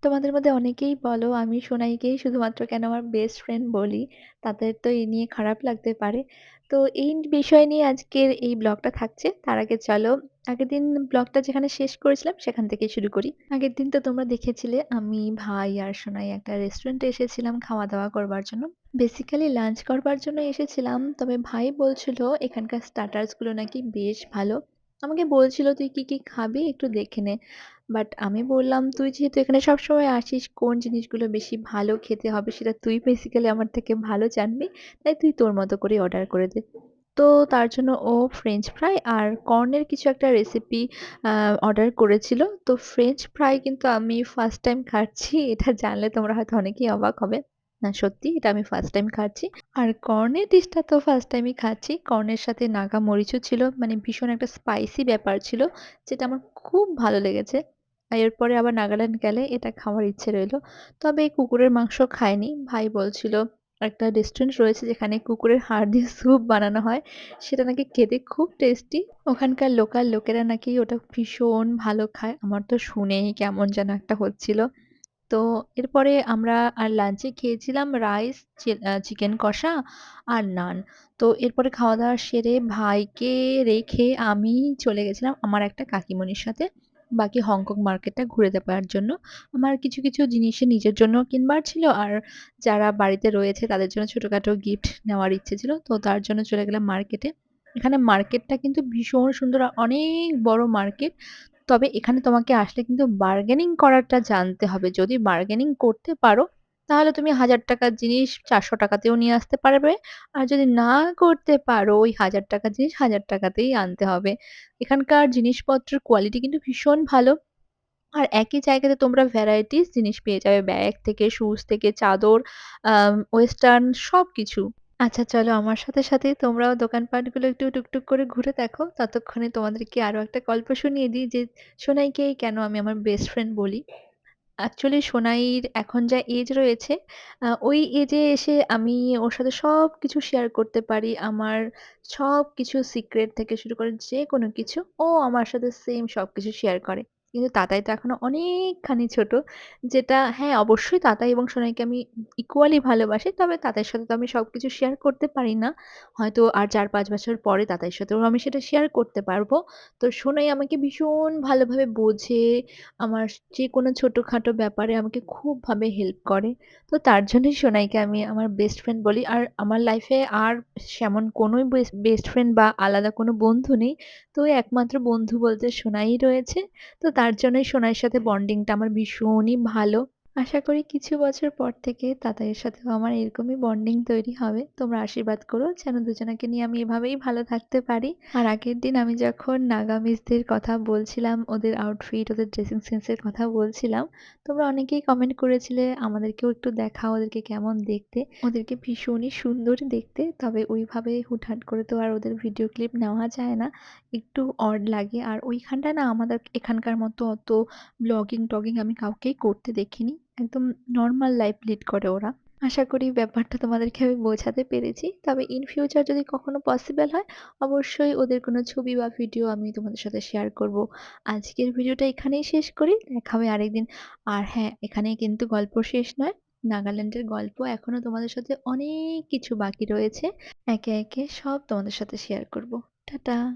তোমাদের মধ্যে অনেকেই বলো আমি সোনাইকেই শুধুমাত্র কেন আমার বেস্ট ফ্রেন্ড বলি। তাদের তো এই নিয়ে খারাপ লাগতে পারে। তো এই বিষয় নিয়ে আজকের এই ব্লগটা থাকছে। তার আগে চলো আগের দিন ব্লগটা যেখানে শেষ করেছিলাম সেখান থেকেই শুরু করি। আগের দিন তো তোমরা দেখেছিলে আমি, ভাই আর সোনাই একটা রেস্টুরেন্টে এসেছিলাম খাওয়া-দাওয়া করবার জন্য। বেসিক্যালি লাঞ্চ করবার জন্য এসেছিলাম। তবে ভাই বলছিল এখানকার স্টার্টার্স গুলো নাকি বেশ ভালো। আমাকে বলছিল, "তুই কি, কি খাবি একটু দেখে নে।" বাট আমি বললাম, "তুই যেহেতু এখানে সবসময় আসিস, কোন জিনিসগুলো বেশি ভালো খেতে হবে সেটা তুই বেসিক্যালি আমার থেকে ভালো জানবি। তাই তুই তোর মতো করেই অর্ডার করে দে।" তো তার জন্য ও ফ্রেঞ্চ ফ্রাই আর কর্নের কিছু একটা রেসিপি আ অর্ডার করেছিল। তো ফ্রেঞ্চ ফ্রাই কিন্তু আমি ফার্স্ট টাইম খাচ্ছি। এটা জানলে তোমরা হয়তো অনেকেই অবাক হবে। না সত্যি এটা আমি ফার্স্ট টাইম খাচ্ছি। আর কর্নের ডিশটা তো ফার্স্ট টাইমই খাচ্ছি। কর্নের সাথে নাগা মরিচও ছিল। মানে ভীষণ একটা স্পাইসি ব্যাপার ছিল। যেটা আমার খুব ভালো লেগেছে। এরপরে আবার নাগাল্যান্ড গেলে এটা খাওয়ার ইচ্ছে রইল। তবে কুকুরের মাংস খাইনি। ভাই বলছিল একটা রেস্টুরেন্ট রয়েছে যেখানে কুকুরের হাড় দিয়ে স্যুপ বানানো হয়। সেটা নাকি খেতে খুব টেস্টি। ওখানকার লোকাল লোকেরা নাকি ওটা ভীষণ ভালো খায়। আমার তো শুনেই কেমন যেন একটা হচ্ছিল। তো এরপরে আমরা আর লাঞ্চে খেয়েছিলাম রাইস, চিকেন কষা আর নান। তো এরপরে খাওয়া-দাওয়া সেরে ভাইকে রেখে আমি চলে গেছিলাম আমার একটা কাকিমণির সাথে বাকি হংকং মার্কেটটা ঘুরে দেখার জন্য। আমার কিছু, কিছু জিনিসে নিজের জন্যও কিনবার ছিল আর যারা বাড়িতে রয়েছে তাদের জন্য ছোটখাটো গিফট নেওয়ার ইচ্ছে ছিল। তো তার জন্য চলে গেলাম মার্কেটে। এখানে মার্কেটটা কিন্তু ভীষণ সুন্দর আর অনেক বড় মার্কেট। তবে এখানে তোমাকে আসলে কিন্তু বার্গেনিং করাটা জানতে হবে। যদি বার্গেনিং করতে পারো, তাহলে তুমি ৳১,০০০ র জিনিস ৳৪০০ তেও নিয়ে আসতে পারবে। আর যদি না করতে পারো, ওই ৳১,০০০ র জিনিস ৳১,০০০ তেই আনতে হবে। এখানকার জিনিসপত্রের কোয়ালিটি কিন্তু ভীষণ ভালো। আর একই জায়গাতে তোমরা ভ্যারাইটিস জিনিস পেয়ে যাবে। ব্যাগ থেকে, শুজ থেকে, চাদর, ওয়েস্টার্ন সবকিছু। আচ্ছা চলো আমার সাথে, সাথে তোমরাও দোকানপাটগুলো একটু টুকটুক করে ঘুরে দেখো। ততক্ষণে তোমাদেরকে আরো একটা গল্প শুনিয়ে দিই যে সোনাইকেই কেন আমি আমার বেস্ট ফ্রেন্ড বলি। অ্যাকচুয়ালি সোনাইর এখন যা এজ রয়েছে, ওই এজে এসে আমি ওর সাথে সবকিছু শেয়ার করতে পারি। আমার সবকিছু সিক্রেট থেকে শুরু করে যেকোনো কিছু ও আমার সাথে সেম সবকিছু শেয়ার করে। কিন্তু তাতাই তো এখনো অনেকখানি ছোট। যেটা হ্যাঁ, অবশ্যই তাতাই এবং সোনাইকে আমি ইকুয়ালি ভালোবাসি। তবে তাতাইয়ের সাথে তো আমি সবকিছু শেয়ার করতে পারি না। হয়তো আর ৪-৫ বছর পরে তাতাইয়ের সাথেও আমি সেটা শেয়ার করতে পারব। তো সোনাই আমাকে ভীষণ ভালোভাবে বোঝে। আমার যেকোনো ছোটখাটো ব্যাপারে আমাকে খুবভাবে হেল্প করে। তো তার জন্যই সোনাইকে আমি আমার বেস্ট ফ্রেন্ড বলি। আর আমার লাইফে আর সেমন কোনোই বেস্ট ফ্রেন্ড বা আলাদা কোনো বন্ধু নেই। তো ওই একমাত্র বন্ধু বলতে সোনাই রয়েছে। তো তার জন্যই সোনাইয়ের সাথে বন্ডিংটা আমার ভীষণই ভালো। আশা করি কিছু বছর পর থেকে তাতাইয়ের সাথেও আমার এরকমই বন্ডিং তৈরি হবে। তোমরা আশীর্বাদ করো যেন দুজনাকে নিয়ে আমি এভাবেই ভালো থাকতে পারি। আর আগের দিন আমি যখন নাগামিজদের কথা বলছিলাম, ওদের আউটফিট, ওদের ড্রেসিং সেন্স এর কথা বলছিলাম, তোমরা অনেকেই কমেন্ট করেছিলে আমাদেরকেও একটু দেখাও ওদেরকে কেমন দেখতে। ওদেরকে ভীষণই সুন্দর দেখতে। তবে ওইভাবে হুটহাট করে তো আর ওদের ভিডিও ক্লিপ নেওয়া যায় না। একটু অড লাগে। আর ওইখানটায় না আমাদের এখানকার মতো অত ব্লগিং-টগিং আমি কাউকেই করতে দেখিনি। একদম নরমাল লাইফ লিড করে ওরা। আশা করি ব্যাপারটা তোমাদেরকে আমি বোঝাতে পেরেছি। তবে ইন ফিউচার যদি কখনো পসিবল হয়, অবশ্যই ওদের কোনো ছবি বা ভিডিও আমি তোমাদের সাথে শেয়ার করব। আজকের ভিডিওটা এখানেই শেষ করি। দেখা হবে আরেকদিন। আর হ্যাঁ, এখানেই কিন্তু গল্প শেষ নয়। নাগাল্যান্ডের গল্প এখনো তোমাদের সাথে অনেক কিছু বাকি রয়েছে। একে, একে সব তোমাদের সাথে শেয়ার করব। টাটা।